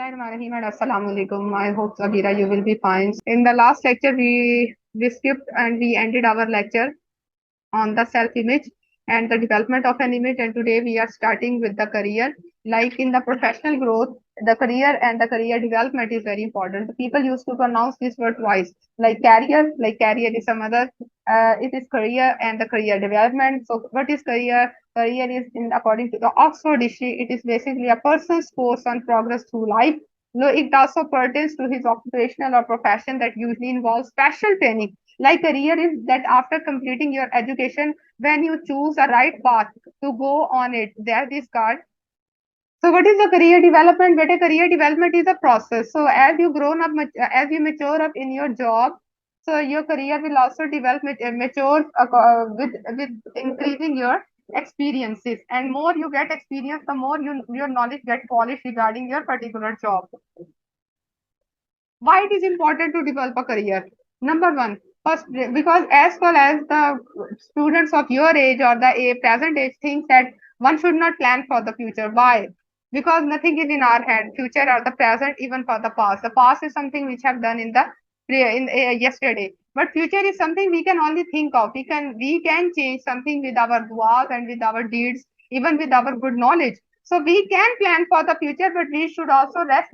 Bismillahirrahmanirrahim and Assalamu alaikum. I hope Sabira you will be fine. In the last lecture we skipped and we ended our lecture on the self image and the development of an image, and today we are starting with the career. Like in the professional growth, the career and the career development is very important. The people used to pronounce this word twice, like career is some other, it is career and the career development. So what is career? Career is, in according to the Oxford Dictionary, it is basically a person's course on progress through life. No, it also pertains to his occupational or profession that usually involves special training. Like career is that after completing your education, when you choose a right path to go on it, there is called. So what is the career development? Better career development is a process. So as you grown up, as you mature up in your job, so your career will also develop, mature with increasing your experiences. And more you get experience, the more your knowledge get polished regarding your particular job. Why it is important to develop a career? Number one, first, because as well as the students of your age or the present age think that one should not plan for the future. Why? Because nothing is in our hand, future or the present, even for the past. The past is something which have done in the yesterday, but future is something we can only think of. We can change something with our duas and with our deeds, even with our good knowledge. So we can plan for the future, but we should also let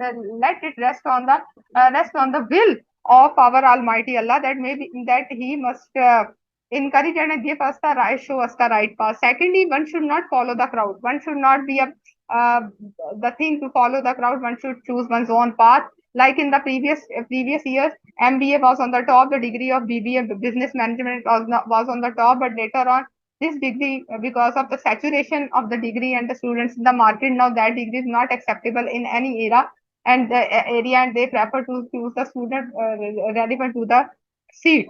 it rest on the will of our Almighty Allah, that maybe that He must encourage and give us the right, show us the right path. Secondly, one should not follow the crowd. One should not be a uh, the thing to follow the crowd. One should choose one's own path. Like in the previous years, MBA was on the top. The degree of BBA, business management, was on the top. But later on, this degree, because of the saturation of the degree and the students in the market, now that degree is not acceptable in any era and the area, and they prefer to choose the student relevant to the seat.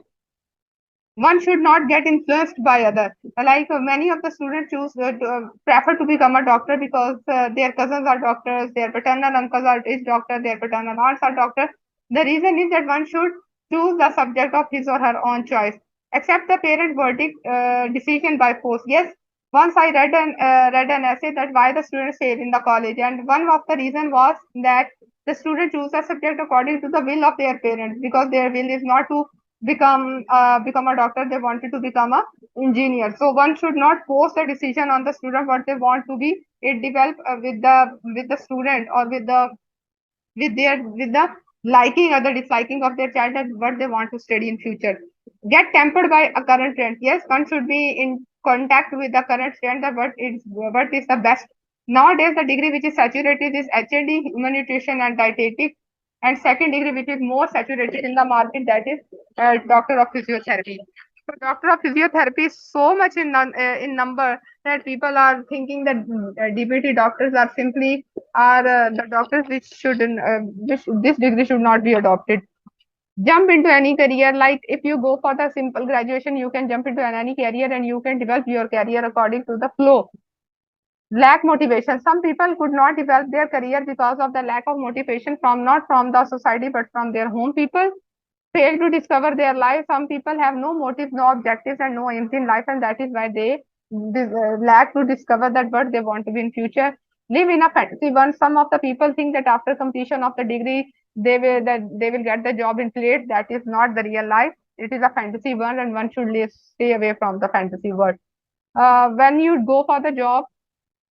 One should not get influenced by other. Like many of the students prefer to become a doctor because their cousins are doctors, their paternal uncles are is doctor, their paternal aunts are doctors. The reason is that one should choose the subject of his or her own choice. Accept the parent verdict decision by force. Yes, once I read an essay that why the students fail in the college, and one of the reason was that the student choose a subject according to the will of their parents, because their will is not to become a doctor. They wanted to become a engineer. So one should not force the decision on the student what they want to be. It develop with the student, or with the liking or the disliking of their child, and what they want to study in future. Get tempered by a current trend. Yes, one should be in contact with the current trend, that what is the best. Nowadays, the degree which is saturated is HND, human nutrition and dietetic, and second degree which is more saturated in the market, that is doctor of physiotherapy. So doctor of physiotherapy is so much in number that people are thinking that DPT doctors are simply are the doctors which this degree should not be adopted. Jump into any career. Like if you go for the simple graduation, you can jump into any career and you can develop your career according to the flow. Lack motivation. Some people could not develop their career because of the lack of motivation from not from the society but from their home people. Fail to discover their life. Some people have no motive, no objectives, and no aims in life, and that is why they lack to discover that what they want to be in future. Live in a fantasy world. Some of the people think that after completion of the degree, they will get the job in place. That is not the real life. It is a fantasy world, and one should stay away from the fantasy world. When you go for the job,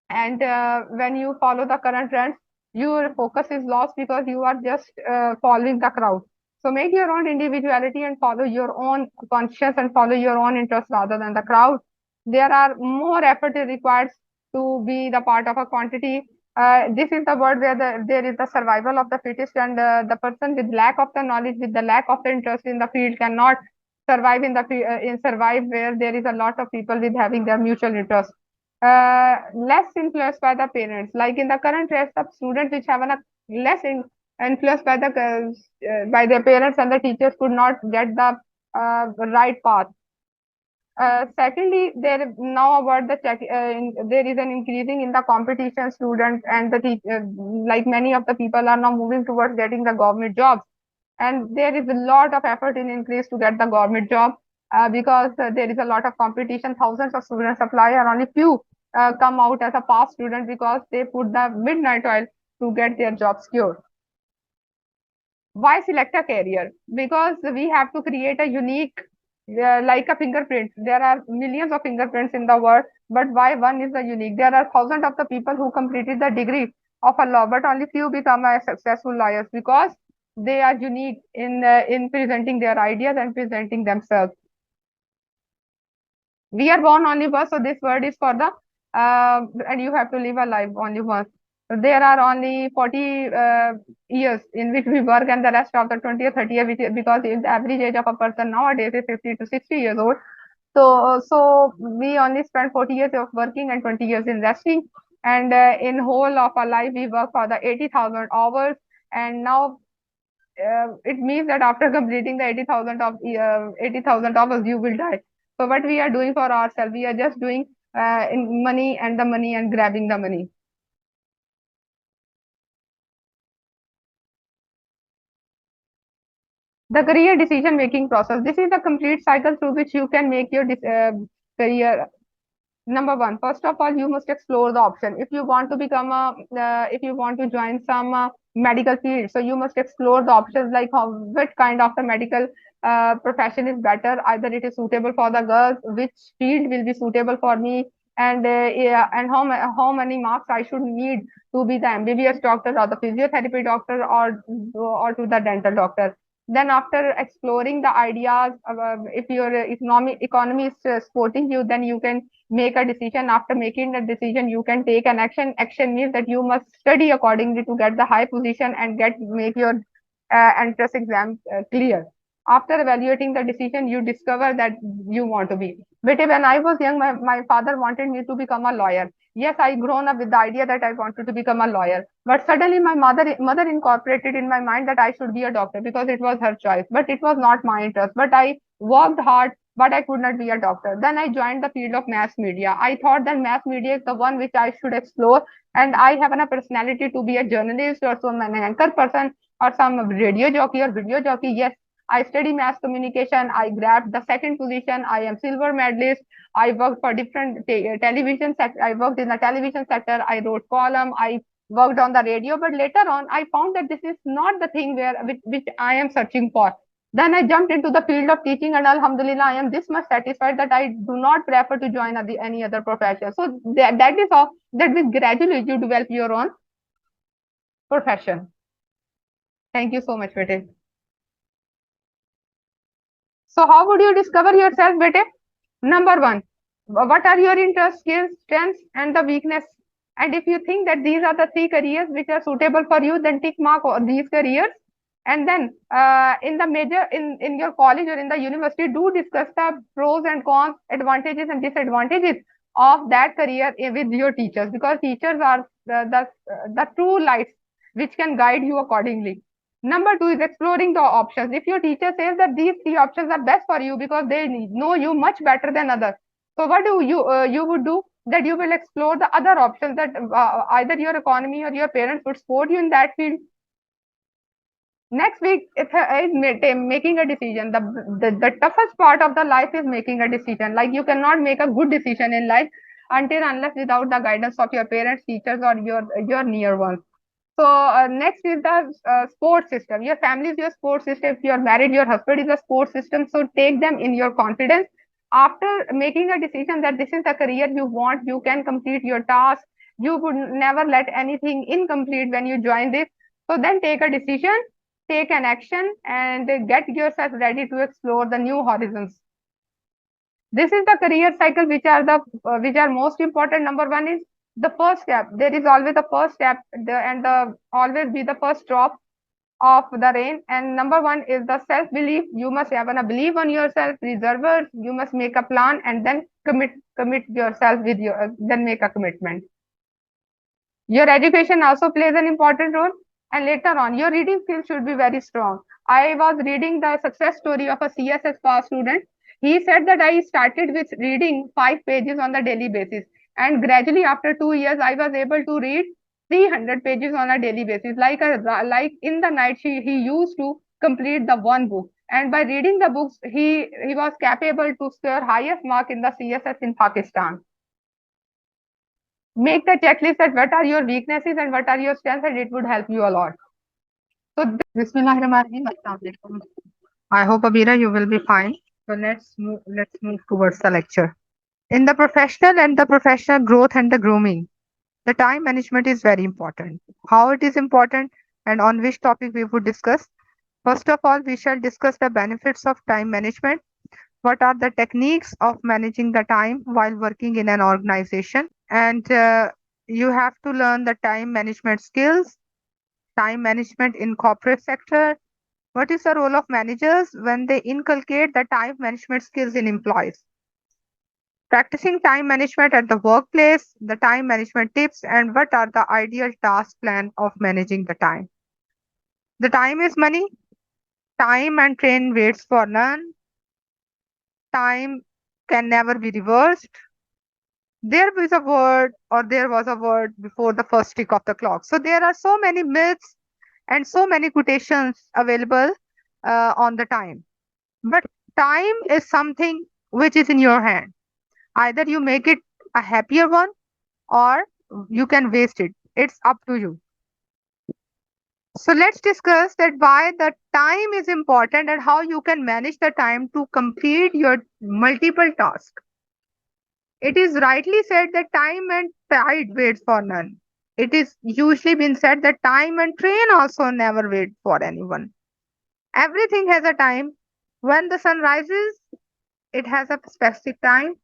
and when you follow the current trends, your focus is lost because you are just following the crowd. So make your own individuality and follow your own conscience and follow your own interests rather than the crowd. There are more effort required to be the part of a quantity. This is the world where there is the survival of the fittest, and the person with lack of the knowledge, with the lack of the interest in the field, cannot survive in survive where there is a lot of people with having their mutual interest. Less influenced by the parents. Like in the current race of students which have a influenced by by their parents, and the teachers could not get the right path. Secondly, now about there is an increasing in the competition students and the like many of the people are now moving towards getting the government jobs, and there is a lot of effort in increase to get the government job, because there is a lot of competition. Thousands of students apply, and only few come out as a pass student because they put the midnight oil to get their job secured. Why select a career? Because we have to create a unique, like a fingerprint. There are millions of fingerprints in the world, but why one is the unique? There are thousands of the people who completed the degree of a law, but only few become a successful lawyers because they are unique in presenting their ideas and presenting themselves. We are born only once, so this word is for the and you have to live a life only once. So there are only 40 years in which we work, and the rest of the 20 or 30 years, because the average age of a person nowadays is 50 to 60 years old. So we only spend 40 years of working and 20 years in resting. And in whole of our life, we work for the 80,000 hours. And now it means that after completing the 80,000 hours, you will die. So what we are doing for ourselves, we are just doing in money and the money and grabbing the money. The career decision making process. This is the complete cycle through which you can make your career. Number one, first of all, you must explore the option. If you want to become a, if you want to join some medical field, so you must explore the options like what kind of the medical profession is better. Either it is suitable for the girls, which field will be suitable for me, and yeah, and how many marks I should need to be the MBBS doctor or the physiotherapy doctor or to the dental doctor. Then after exploring the ideas, if your economy is supporting you, then you can make a decision. After making a decision, you can take an action. Action means that you must study accordingly to get the high position and get make your entrance exam clear. After evaluating the decision, you discover that you want to be. But when I was young, my father wanted me to become a lawyer. Yes, I grown up with the idea that I wanted to become a lawyer. But suddenly my mother incorporated in my mind that I should be a doctor because it was her choice. But it was not my interest. But I worked hard, but I could not be a doctor. Then I joined the field of mass media. I thought that mass media is the one which I should explore, and I have a personality to be a journalist or some an anchor person or some radio jockey or video jockey. Yes, I study mass communication. I grabbed the second position. I am silver medalist. I worked for different television sector. I worked in the television sector. I wrote column. I worked on the radio. But later on, I found that this is not the thing which I am searching for. Then I jumped into the field of teaching, and Alhamdulillah, I am this much satisfied that I do not prefer to join any other profession. So that is how that will gradually you develop your own profession. Thank you so much, Bete. So how would you discover yourself, Bete? Number one, what are your interests, skills, strengths, and the weakness? And if you think that these are the three careers which are suitable for you, then tick mark all these careers. And then in the major in your college or in the university, do discuss the pros and cons, advantages and disadvantages of that career with your teachers, because teachers are the true lights which can guide you accordingly. Number two is exploring the options. If your teacher says that these three options are best for you because they know you much better than others, so what do you would do? That you will explore the other options that either your economy or your parents would support you in that field. Next week is making a decision. The toughest part of the life is making a decision. Like you cannot make a good decision in life until unless without the guidance of your parents, teachers, or your near ones. So next is the support system. Your family is your support system. If you are married, your husband is a support system. So take them in your confidence. After making a decision that this is the career you want, you can complete your task. You would never let anything incomplete when you join this. So then take a decision, take an action, and get yourself ready to explore the new horizons. This is the career cycle which are most important. Number one is the first step. There is always the first step, and the always be the first drop of the rain. And number one is the self belief. You must have a belief on yourself, reservers. You must make a plan and then commit yourself with your then make a commitment. Your education also plays an important role. And later on, your reading skills should be very strong. I was reading the success story of a CSS pass student. He said that I started with reading 5 pages on the daily basis. And gradually, after 2 years, I was able to read 300 pages on a daily basis. Like in the night, he used to complete the one book. And by reading the books, he was capable to score highest mark in the CSS in Pakistan. Make the checklist that what are your weaknesses and what are your strengths, and it would help you a lot. So, Bismillahirrahmanirrahim. Assalamualaikum. I hope Abira you will be fine. So let's move towards the lecture. In the professional and the professional growth and the grooming, the time management is very important. How it is important and on which topic we would discuss. First of all, we shall discuss the benefits of time management. What are the techniques of managing the time while working in an organization? And you have to learn the time management skills, time management in corporate sector. What is the role of managers when they inculcate the time management skills in employees? Practicing time management at the workplace, the time management tips, and what are the ideal task plan of managing the time? The time is money. Time and train waits for none. Time can never be reversed. There was a word before the first tick of the clock. So there are so many myths and so many quotations available on the time. But time is something which is in your hand. Either you make it a happier one or you can waste it. It's up to you. So let's discuss that why the time is important and how you can manage the time to complete your multiple tasks. It is rightly said that time and tide waits for none. It is usually been said that time and train also never wait for anyone. Everything has a time. When the sun rises, it has a specific time.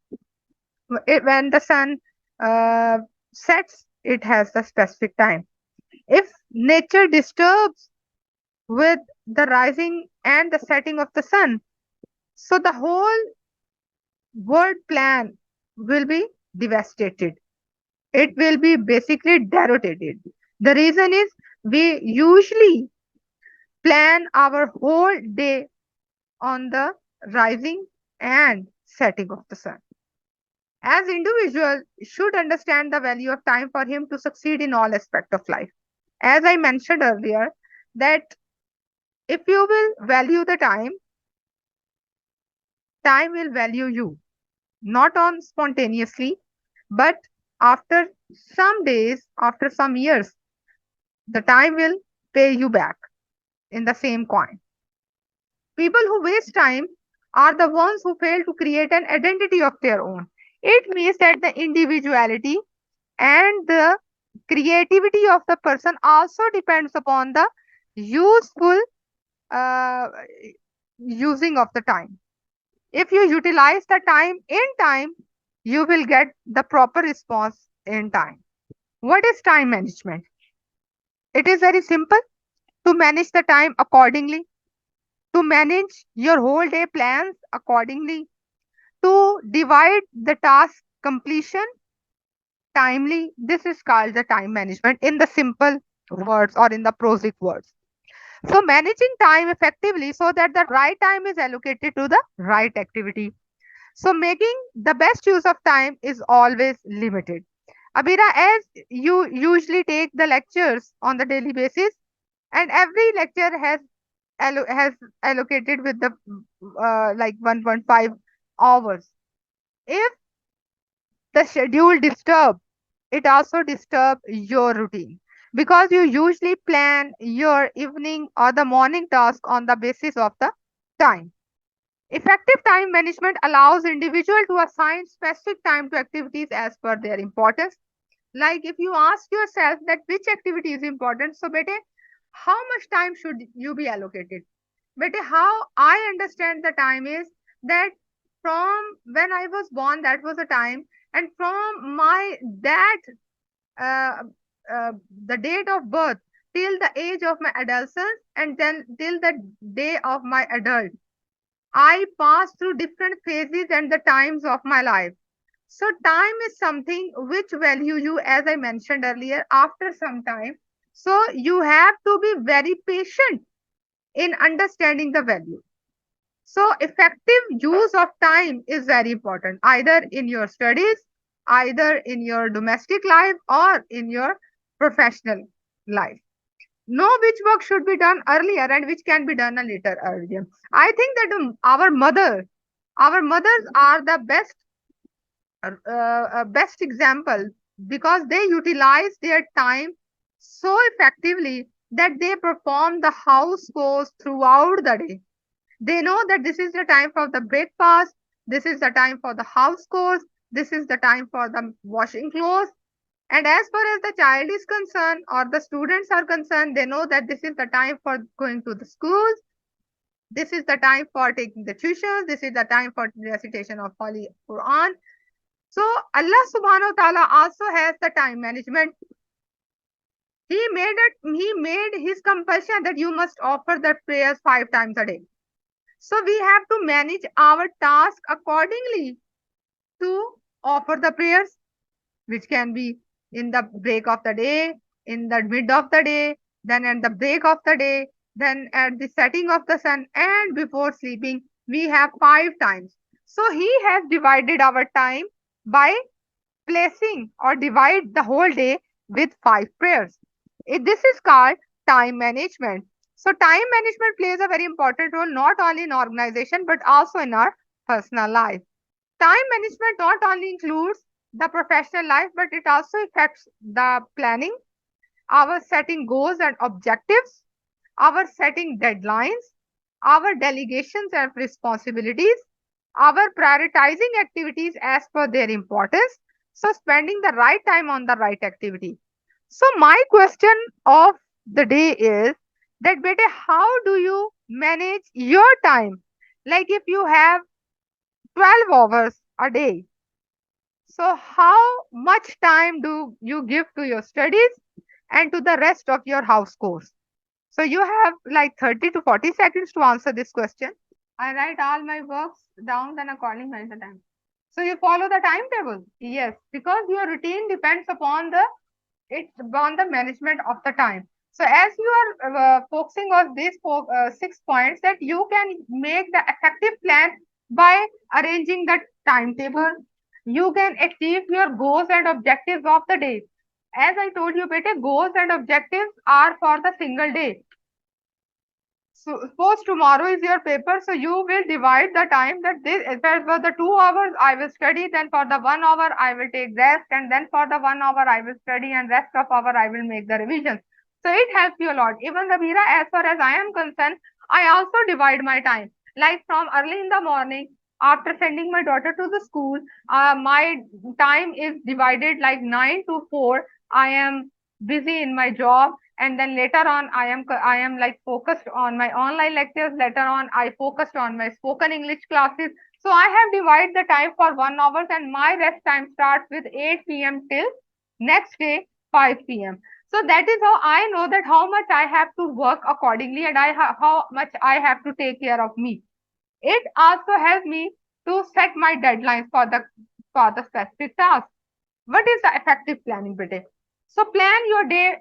When the sun uh, sets, it has a specific time. If nature disturbs with the rising and the setting of the sun, so the whole world plan will be devastated. It will be basically derotated. The reason is we usually plan our whole day on the rising and setting of the sun. As individual should understand the value of time for him to succeed in all aspect of life. As I mentioned earlier, that if you will value the time, time will value you. Not on spontaneously, but after some days, after some years, the time will pay you back in the same coin. People who waste time are the ones who fail to create an identity of their own. It means that the individuality and the creativity of the person also depends upon the useful uh, using of the time. If you utilize the time in time, you will get the proper response in time. What is time management? It is very simple to manage the time accordingly, to manage your whole day plans accordingly, to divide the task completion timely. This is called the time management in the simple words or in the prosaic words. So managing time effectively so that the right time is allocated to the right activity. So making the best use of time is always limited. Abira, as you usually take the lectures on the daily basis, and every lecture has allocated with the like 1.5 hours. If the schedule disturb, it also disturb your routine because you usually plan your evening or the morning task on the basis of the time. Effective time management allows individual to assign specific time to activities as per their importance. Like if you ask yourself that which activity is important, so bete, how much time should you be allocated? Bete, how I understand the time is that from when I was born, that was a time, and from my that uh, the date of birth till the age of my adolescence, and then till the day of my adult, I pass through different phases and the times of my life. So time is something which value you, as I mentioned earlier, after some time. So you have to be very patient in understanding the value. So effective use of time is very important, either in your studies, either in your domestic life, or in your professional life. Know which work should be done earlier and which can be done a later earlier. I think that our mothers are the best example because they utilize their time so effectively that they perform the house chores throughout the day. They know that this is the time for the breakfast, this is the time for the house chores, this is the time for the washing clothes. And as far as the child is concerned or the students are concerned, they know that this is the time for going to the schools, this is the time for taking the tuitions, this is the time for recitation of Holy Quran. So Allah subhanahu wa ta'ala also has the time management. He made his compulsion that you must offer the prayers 5 times a day. So we have to manage our task accordingly to offer the prayers, which can be in the break of the day, in the mid of the day, then at the break of the day, then at the setting of the sun, and before sleeping. We have 5 times. So he has divided our time by placing or divide the whole day with 5 prayers. This is called time management. So time management plays a very important role not only in organization but also in our personal life. Time management not only includes the professional life but it also affects the planning, our setting goals and objectives, our setting deadlines, our delegations and responsibilities, our prioritizing activities as per their importance. So, spending the right time on the right activity. So, my question of the day is that, beta, how do you manage your time? Like if you have 12 hours a day, so how much time do you give to your studies and to the rest of your house chores? So you have like 30 to 40 seconds to answer this question. I write all my works down, then according to the time. So you follow the timetable? Yes, because your routine depends upon the management of the time. So as you are focusing on these 6 points, that you can make the effective plan by arranging the timetable. You can achieve your goals and objectives of the day. As I told you, beta, goals and objectives are for the single day. So suppose tomorrow is your paper, so you will divide the time that this if for the 2 hours I will study, then for the 1 hour I will take rest, and then for the 1 hour I will study, and rest of hour I will make the revisions. So it helps you a lot. Even Rabira, as far as I am concerned, I also divide my time. Like from early in the morning, after sending my daughter to the school, my time is divided like 9 to 4. I am busy in my job, and then later on I am like focused on my online lectures. Later on I focused on my spoken English classes. So I have divided the time for 1 hour, and my rest time starts with 8 p.m. till next day 5 p.m. So that is how I know that how much I have to work accordingly, and how much I have to take care of me. It also helps me to set my deadlines for the specific task. What is the effective planning, Bite? So plan your day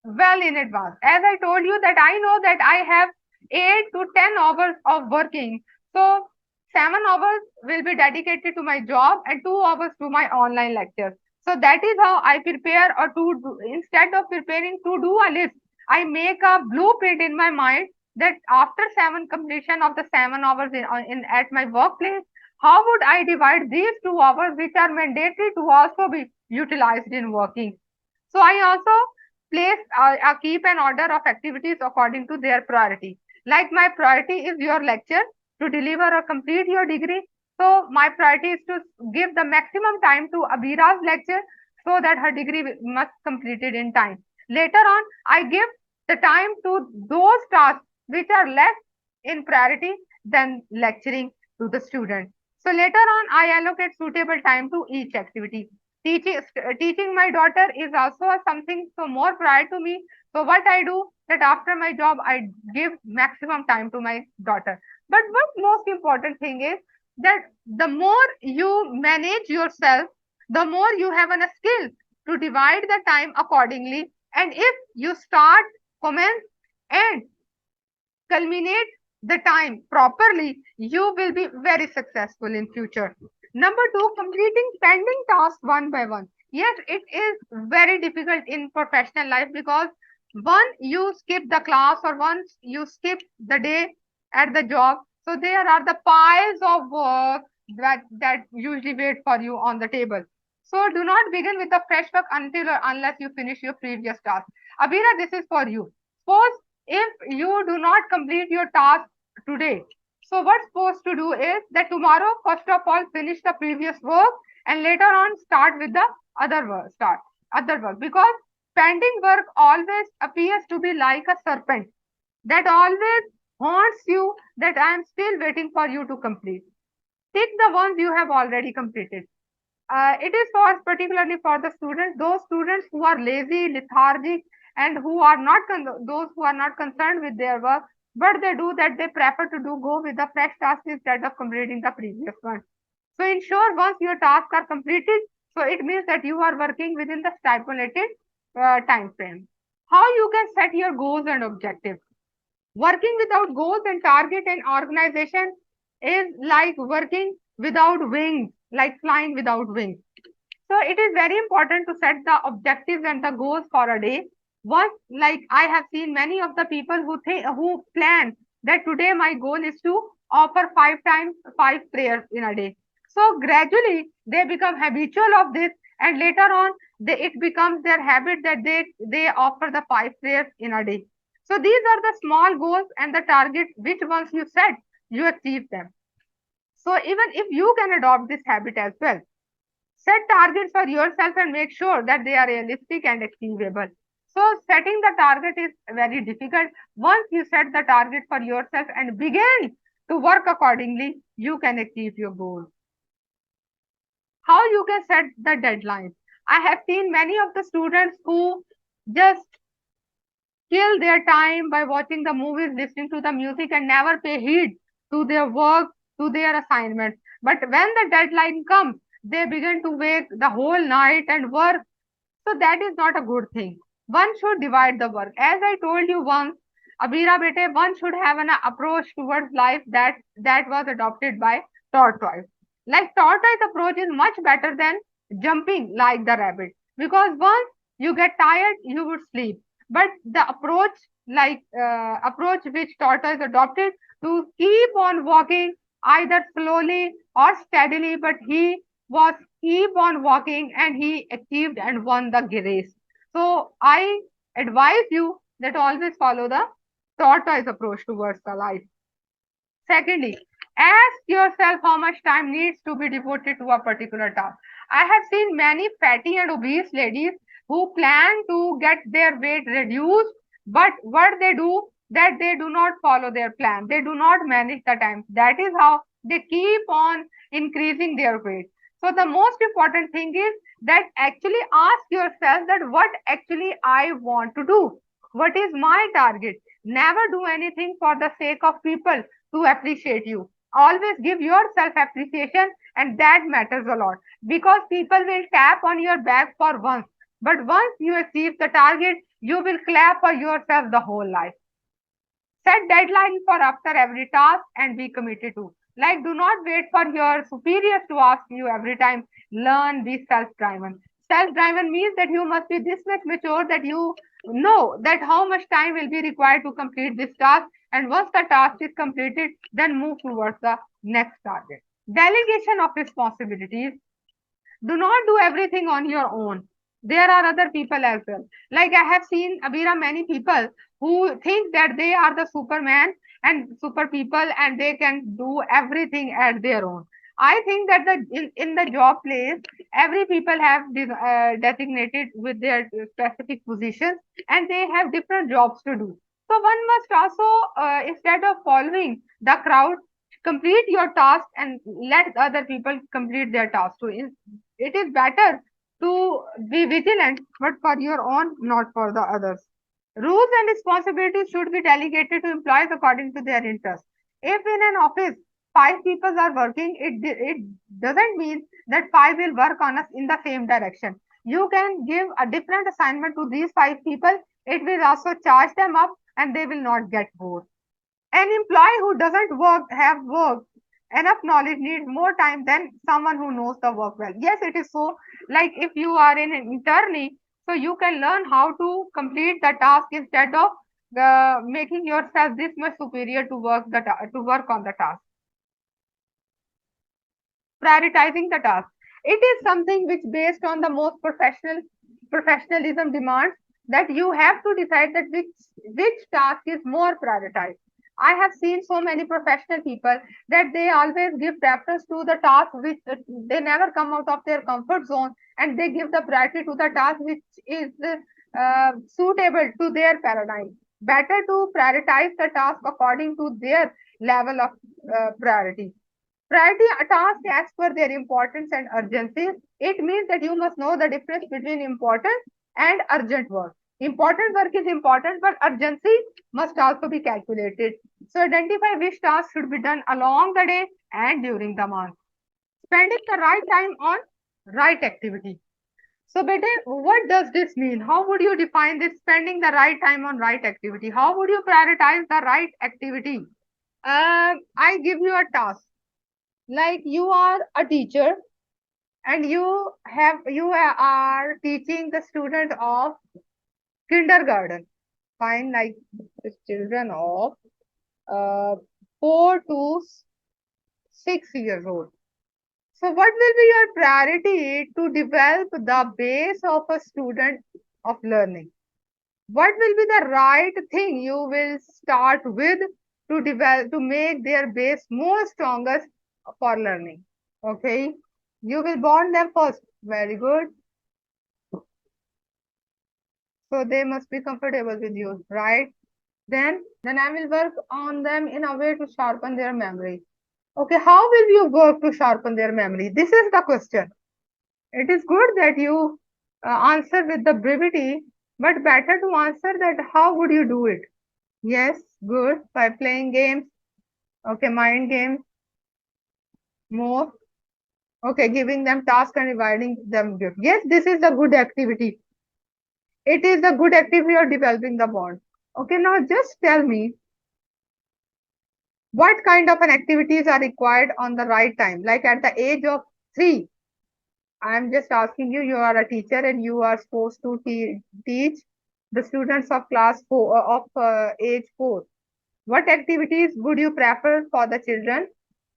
well in advance. As I told you that I know that I have 8 to 10 hours of working. So 7 hours will be dedicated to my job and 2 hours to my online lectures. So that is how I prepare or to do, instead of preparing to do a list, I make a blueprint in my mind that after completion of the 7 hours in at my workplace, how would I divide these 2 hours which are mandatory to also be utilized in working. So I also keep an order of activities according to their priority. Like my priority is your lecture to deliver or complete your degree. So my priority is to give the maximum time to Abira's lecture so that her degree must completed in time. Later on, I give the time to those tasks which are less in priority than lecturing to the student. So later on, I allocate suitable time to each activity. Teaching my daughter is also something so more prior to me. So what I do that after my job, I give maximum time to my daughter. But what most important thing is that the more you manage yourself, the more you have a skill to divide the time accordingly. And if you start, commence, and culminate the time properly, you will be very successful in future. Number two, completing pending tasks one by one. Yes, it is very difficult in professional life because once you skip the class or once you skip the day at the job, so there are the piles of work that usually wait for you on the table. So do not begin with the fresh work until or unless you finish your previous task. Abira, this is for you. Suppose if you do not complete your task today, so what's supposed to do is that tomorrow, first of all, finish the previous work and later on start with the other work, because pending work always appears to be like a serpent that always haunts you, that I am still waiting for you to complete. Tick the ones you have already completed. It is for particularly for the students, those students who are lazy, lethargic, and who are not those who are not concerned with their work. But they do that, they prefer to do go with the fresh task instead of completing the previous one. So ensure once your tasks are completed, so it means that you are working within the stipulated time frame. How you can set your goals and objectives? Working without goals and target and organization is like working without wings, like flying without wings. So it is very important to set the objectives and the goals for a day. Once, like I have seen many of the people who plan that today my goal is to offer 5 times 5 prayers in a day. So gradually they become habitual of this, and later on it becomes their habit that they offer the 5 prayers in a day. So these are the small goals and the targets which once you set, you achieve them. So even if you can adopt this habit as well, set targets for yourself and make sure that they are realistic and achievable. So setting the target is very difficult. Once you set the target for yourself and begin to work accordingly, you can achieve your goals. How you can set the deadlines? I have seen many of the students who just kill their time by watching the movies, listening to the music, and never pay heed to their work, to their assignments. But when the deadline comes, they begin to wake the whole night and work. So that is not a good thing. One should divide the work. As I told you once, Abira Bete, one should have an approach towards life that was adopted by tortoise. Like tortoise approach is much better than jumping like the rabbit, because once you get tired, you would sleep. But the approach which tortoise adopted, to keep on walking either slowly or steadily, but he was keep on walking and he achieved and won the race. So I advise you that always follow the tortoise approach towards the life. Secondly, ask yourself how much time needs to be devoted to a particular task. I have seen many fatty and obese ladies who plan to get their weight reduced, but what they do, that they do not follow their plan. They do not manage the time. That is how they keep on increasing their weight. So the most important thing is that actually ask yourself that what actually I want to do. What is my target? Never do anything for the sake of people to appreciate you. Always give yourself appreciation, and that matters a lot, because people will tap on your back for once, but once you achieve the target, you will clap for yourself the whole life. Set deadline for after every task and be committed to. Like, do not wait for your superiors to ask you every time. Learn, be self-driven. Self-driven means that you must be this much mature that you know that how much time will be required to complete this task. And once the task is completed, then move towards the next target. Delegation of responsibilities. Do not do everything on your own. There are other people as well. Like I have seen, Abira, many people who think that they are the superman and super people and they can do everything at their own. I think that in the job place, every people have designated with their specific positions and they have different jobs to do. So one must also, instead of following the crowd, complete your task and let other people complete their task too. It is better to be vigilant, but for your own, not for the others. Rules and responsibilities should be delegated to employees according to their interests. If in an office 5 people are working, it doesn't mean that 5 will work on us in the same direction. You can give a different assignment to these 5 people. It will also charge them up and they will not get bored. An employee who doesn't have work enough knowledge needs more time than someone who knows the work well. Yes, it is so. Like if you are in an internee, so you can learn how to complete the task instead of making yourself this much superior to to work on the task. Prioritizing the task. It is something which, based on the most professionalism demands, that you have to decide that which task is more prioritized. I have seen so many professional people that they always give preference to the task which they never come out of their comfort zone, and they give the priority to the task which is suitable to their paradigm. Better to prioritize the task according to their level of priority. Priority tasks as per their importance and urgency. It means that you must know the difference between important and urgent work. Important work is important, but urgency must also be calculated. So identify which task should be done along the day and during the month. Spending the right time on right activity. So, beta, what does this mean? How would you define this spending the right time on right activity? How would you prioritize the right activity? I give you a task. Like you are a teacher and you are teaching the student of kindergarten. Fine, like the children of uh, 4 to 6 years old. So, what will be your priority to develop the base of a student of learning? What will be the right thing you will start with to develop to make their base more strongest for learning? Okay, you will bond them first. Very good. So they must be comfortable with you, right? Then I will work on them in a way to sharpen their memory. Okay, how will you work to sharpen their memory? This is the question. It is good that you answer with the brevity, but better to answer that how would you do it? Yes, good. By playing games. Okay, mind games. More. Okay, giving them tasks and dividing them gift. Yes, this is a good activity. It is a good activity of developing the bond. Okay, now just tell me what kind of an activities are required on the right time. Like at the age of 3, I'm just asking you, you are a teacher and you are supposed to teach the students of class 4 of age 4. What activities would you prefer for the children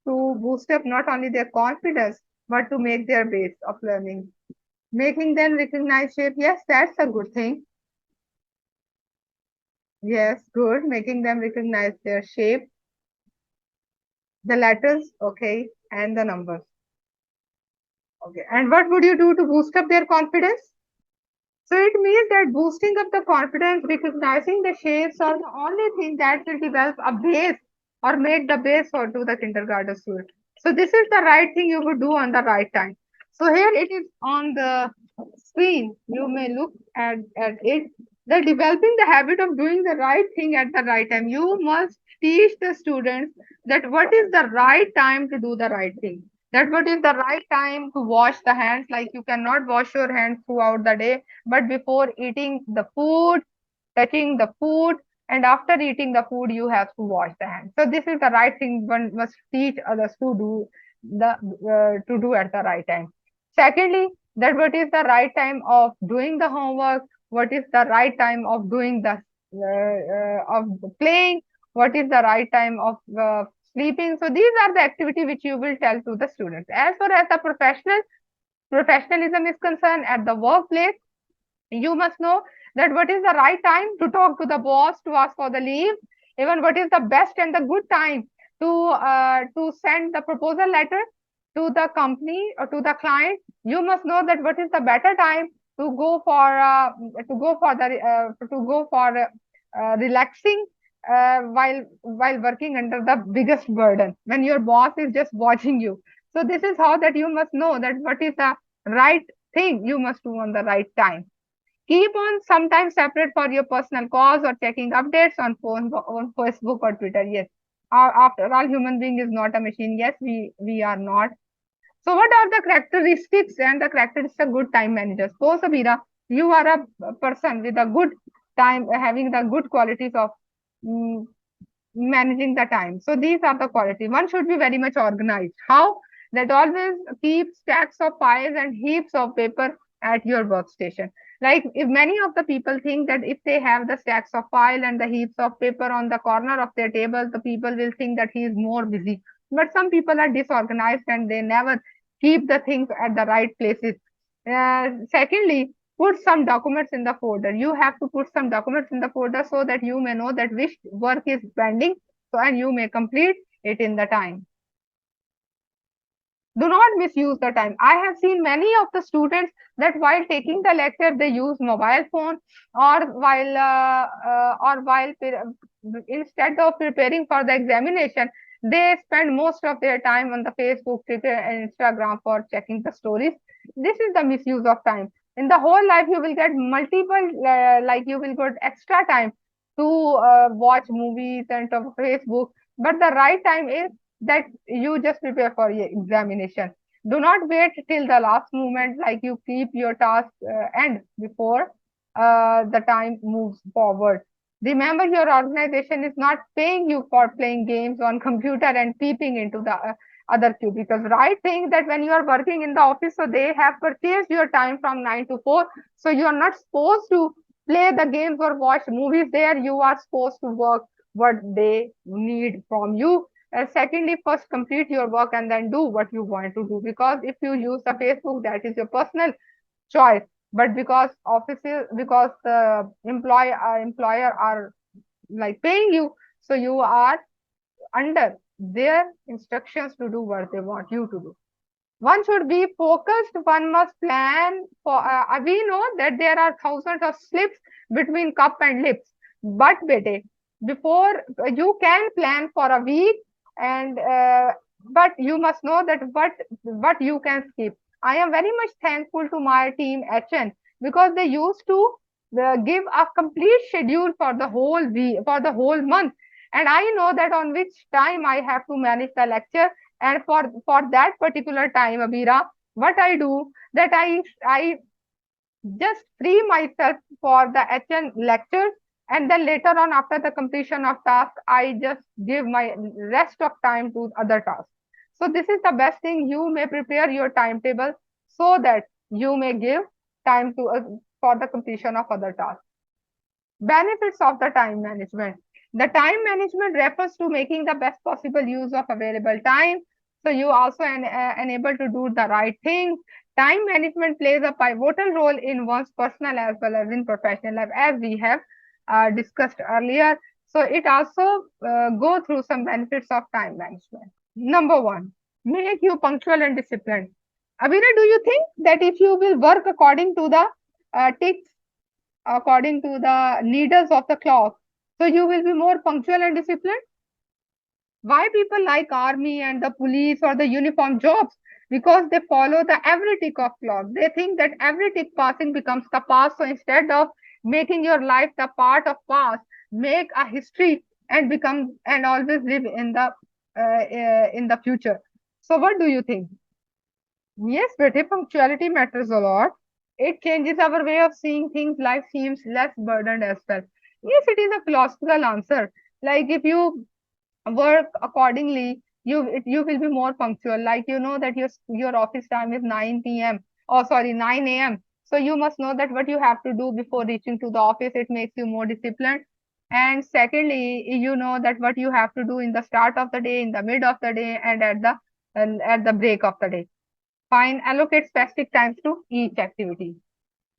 to boost up not only their confidence but to make their base of learning? Making them recognize shape, yes, that's a good thing. Yes, good. Making them recognize their shape, the letters, okay, and the numbers. Okay. And what would you do to boost up their confidence? So it means that boosting up the confidence, recognizing the shapes are the only thing that will develop a base or make the base for to the kindergarten student. So this is the right thing you would do on the right time. So here it is on the screen. You may look at it. The developing the habit of doing the right thing at the right time. You must teach the students that what is the right time to do the right thing. That what is the right time to wash the hands. Like you cannot wash your hands throughout the day, but before eating the food, touching the food, and after eating the food, you have to wash the hands. So this is the right thing one must teach others to do at the right time. Secondly, that what is the right time of doing the homework, what is the right time of doing the of playing, what is the right time of sleeping. So these are the activity which you will tell to the students. As far as the professionalism is concerned at the workplace, you must know that what is the right time to talk to the boss to ask for the leave, even what is the best and the good time to send the proposal letter to the company or to the client. You must know that what is the better time to go for relaxing while working under the biggest burden when your boss is just watching you. So this is how that you must know that what is the right thing you must do on the right time. Keep on sometimes separate for your personal calls or checking updates on phone, on Facebook or Twitter. Yes. After all, human being is not a machine. Yes, we are not. So what are the characteristics and the characteristics of good time managers? Suppose, Abira, you are a person with a good time, having the good qualities of mm, managing the time. So these are the qualities. One should be very much organized. How? That always keep stacks of files and heaps of paper at your workstation. Like if many of the people think that if they have the stacks of file and the heaps of paper on the corner of their table, the people will think that he is more busy. But some people are disorganized and they never keep the things at the right places. Secondly, put some documents in the folder. You have to put some documents in the folder so that you may know that which work is pending, so and you may complete it in the time. Do not misuse the time. I have seen many of the students that while taking the lecture they use mobile phone, or instead of preparing for the examination they spend most of their time on the Facebook, Twitter and Instagram for checking the stories. This is the misuse of time. In the whole life you will get multiple, like you will get extra time to watch movies and to Facebook, but the right time is that you just prepare for your examination. Do not wait till the last moment, like you keep your task end before the time moves forward. Remember, your organization is not paying you for playing games on computer and peeping into the other cubicles. Right? Think that when you are working in the office, so they have purchased your time from 9 to 4. So you are not supposed to play the games or watch movies there. You are supposed to work what they need from you. And secondly, first complete your work and then do what you want to do. Because if you use the Facebook, that is your personal choice. But because the employer are like paying you, so you are under their instructions to do what they want you to do. One should be focused. One must plan for. We know that there are thousands of slips between cup and lips. But bete, before you can plan for a week, and but you must know that what you can skip. I am very much thankful to my team HN because they used to give a complete schedule for the whole week, for the whole month, and I know that on which time I have to manage the lecture, and for that particular time, Abira, what I do that I just free myself for the HN lectures, and then later on after the completion of task I just give my rest of time to other tasks. So this is the best thing. You may prepare your timetable so that you may give time to for the completion of other tasks. Benefits of the time management. The time management refers to making the best possible use of available time. So you also enable to do the right things. Time management plays a pivotal role in one's personal as well as in professional life, as we have discussed earlier. So it also go through some benefits of time management. Number one, make you punctual and disciplined. Abhina, do you think that if you will work according to the ticks, according to the needles of the clock, so you will be more punctual and disciplined? Why people like army and the police or the uniform jobs? Because they follow the every tick of clock. They think that every tick passing becomes the past. So instead of making your life the part of past, make a history and become and always live in the future. So what do you think? Yes, Betty, punctuality matters a lot. It changes our way of seeing things. Life seems less burdened as well. Yes, it is a philosophical answer. Like if you work accordingly, you will be more punctual. Like you know that your office time is 9 p.m. Oh, sorry, 9 a.m. So you must know that what you have to do before reaching to the office. It makes you more disciplined. And secondly, you know that what you have to do in the start of the day, in the mid of the day, and at the break of the day. Fine, allocate specific times to each activity.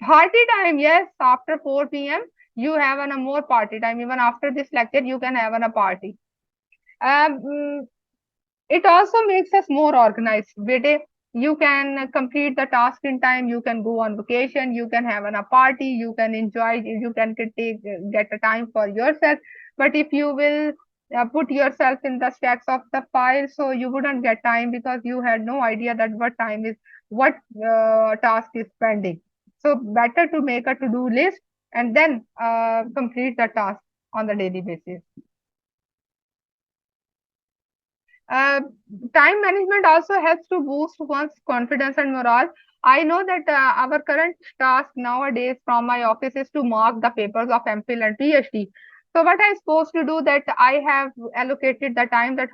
Party time, yes, after 4 p.m. you have a more party time. Even after this lecture, you can have a party. Um, it also makes us more organized. Bede, you can complete the task in time. You can go on vacation. You can have a party. You can enjoy. You can get a time for yourself. But if you will put yourself in the stacks of the file, so you wouldn't get time because you had no idea that what task is pending. So better to make a to-do list and then complete the task on the daily basis. Uh, Time management also helps to boost one's confidence and morale. I know that our current task nowadays from my office is to mark the papers of MPhil and PhD. So what I'm supposed to do that I have allocated the time that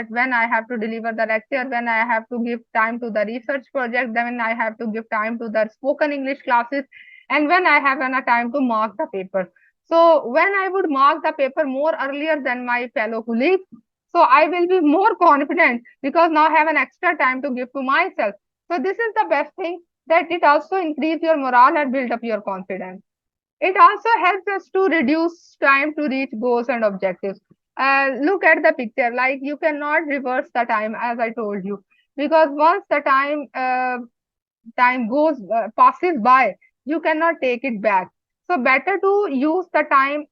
when I have to deliver the lecture, when I have to give time to the research project, then I have to give time to the spoken English classes, and when I have a time to mark the paper. So when I would mark the paper more earlier than my fellow colleagues, so I will be more confident because now I have an extra time to give to myself. So this is the best thing that it also increase your morale and build up your confidence. It also helps us to reduce time to reach goals and objectives. Look at the picture, like you cannot reverse the time, as I told you, because once the time goes passes by, you cannot take it back. So better to use the time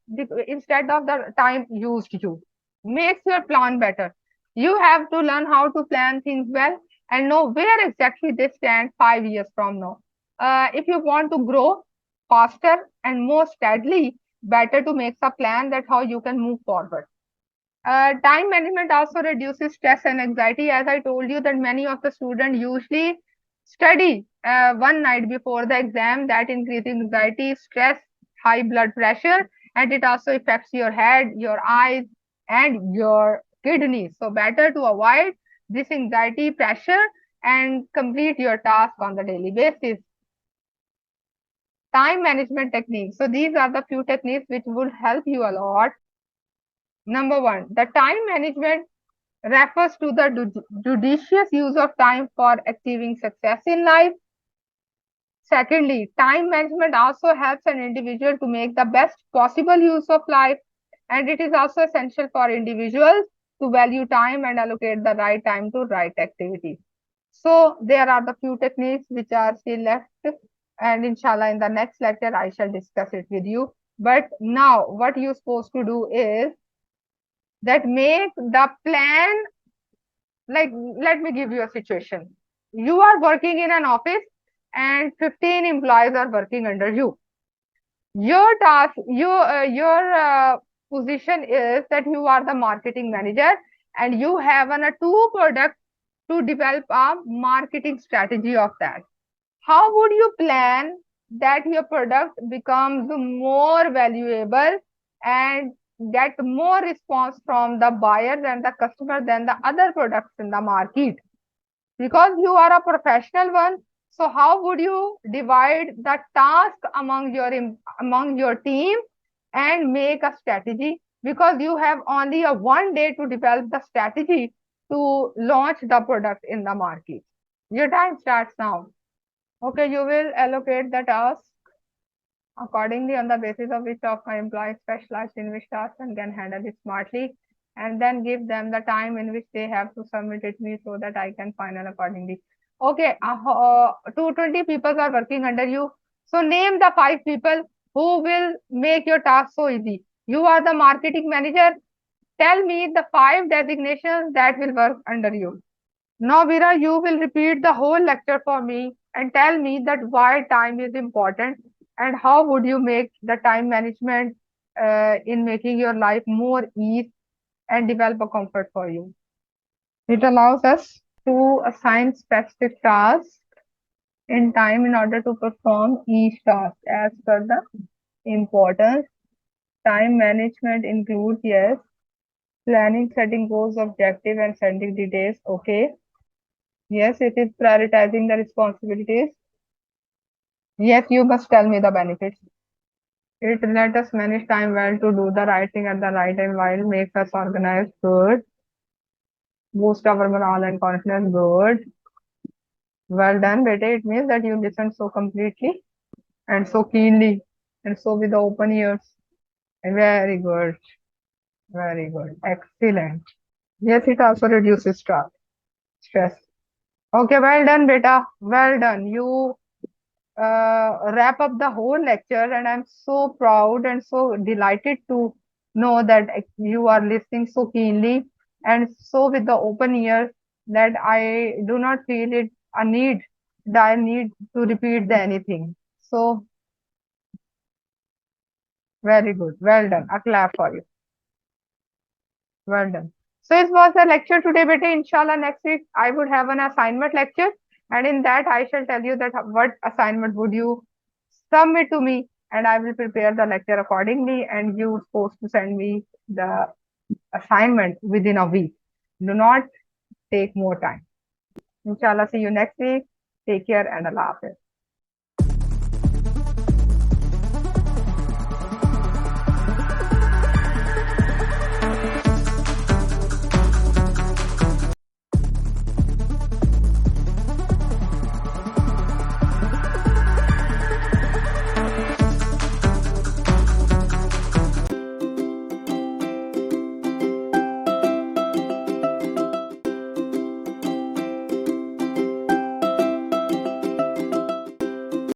instead of the time used you. Makes your plan better. You have to learn how to plan things well and know where exactly they stand 5 years from now. If you want to grow faster and more steadily, better to make a plan that how you can move forward. Time management also reduces stress and anxiety. As I told you, that many of the students usually study one night before the exam, that increasing anxiety, stress, high blood pressure, and it also affects your head, your eyes, and your kidneys. So better to avoid this anxiety pressure and complete your task on the daily basis. Time management techniques. So these are the few techniques which will help you a lot. Number one, the time management refers to the judicious use of time for achieving success in life. Secondly, time management also helps an individual to make the best possible use of life, and it is also essential for individuals to value time and allocate the right time to right activities. So, there are the few techniques which are still left, and inshallah, in the next lecture, I shall discuss it with you. But now, what you're supposed to do is that make the plan. Like, let me give you a situation. You are working in an office and 15 employees are working under you. Your task, your position is that you are the marketing manager and you have two products to develop a marketing strategy of that. How would you plan that your product becomes more valuable and get more response from the buyers and the customer than the other products in the market? Because you are a professional one, so how would you divide the task among your team and make a strategy? Because you have only a 1 day to develop the strategy to launch the product in the market. Your time starts now. Okay, you will allocate the task accordingly on the basis of which of my employees specialize in which task and can handle it smartly, and then give them the time in which they have to submit it me so that I can final accordingly. Okay, 220 people are working under you. So name the 5 people who will make your task so easy. You are the marketing manager. Tell me the 5 designations that will work under you. Now, Veera, you will repeat the whole lecture for me and tell me that why time is important and how would you make the time management in making your life more ease and develop a comfort for you. It allows us to assign specific tasks in time in order to perform each task as per the importance. Time management includes, yes, planning, setting goals, objective, and setting details. Okay. Yes, it is prioritizing the responsibilities. Yes, you must tell me the benefits. It let us manage time well to do the right thing at the right time while makes us organized good, boost our morale and confidence good. Well done, beta. It means that you listened so completely and so keenly and so with the open ears. Very good. Very good. Excellent. Yes, it also reduces stress. Okay, well done, beta. Well done. You wrap up the whole lecture, and I'm so proud and so delighted to know that you are listening so keenly and so with the open ears that I do not feel it a need, dire need to repeat the anything. So very good. Well done. A clap for you. Well done. So it was a lecture today, beta. Inshallah, next week I would have an assignment lecture, and in that I shall tell you that what assignment would you submit to me, and I will prepare the lecture accordingly. And you supposed to send me the assignment within a week. Do not take more time. Inshallah, see you next week. Take care and Allah Hafiz.